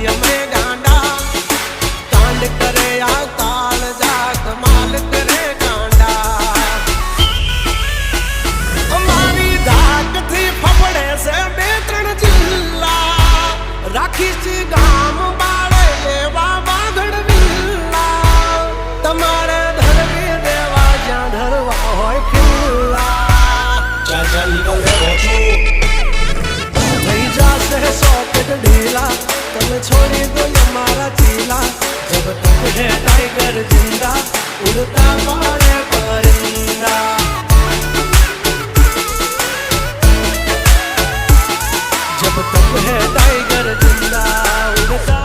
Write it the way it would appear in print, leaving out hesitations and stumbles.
અમે ગાંડા કાંડ કરે આ કાળ જા કમાલ કરે ગાંડા અમારી ધાકથી ફફડે છે બે ત્રણ જિલ્લા રાખીશ ગામ બાળે એવા વાગડ વિલ્લા તમારે ધરવી દેવા જ્યાં ધરવા હોય ખિલ્લા ચાચા નીકળ રહ્યો છું થઈ જાશે સોકેટ ઢીલા તમે છોડી દો અમારા ચીલા જબ તક હે टाइगर जिंदा उड़ता मारे परिंदा जब तक है टाइगर जिंदा उड़ता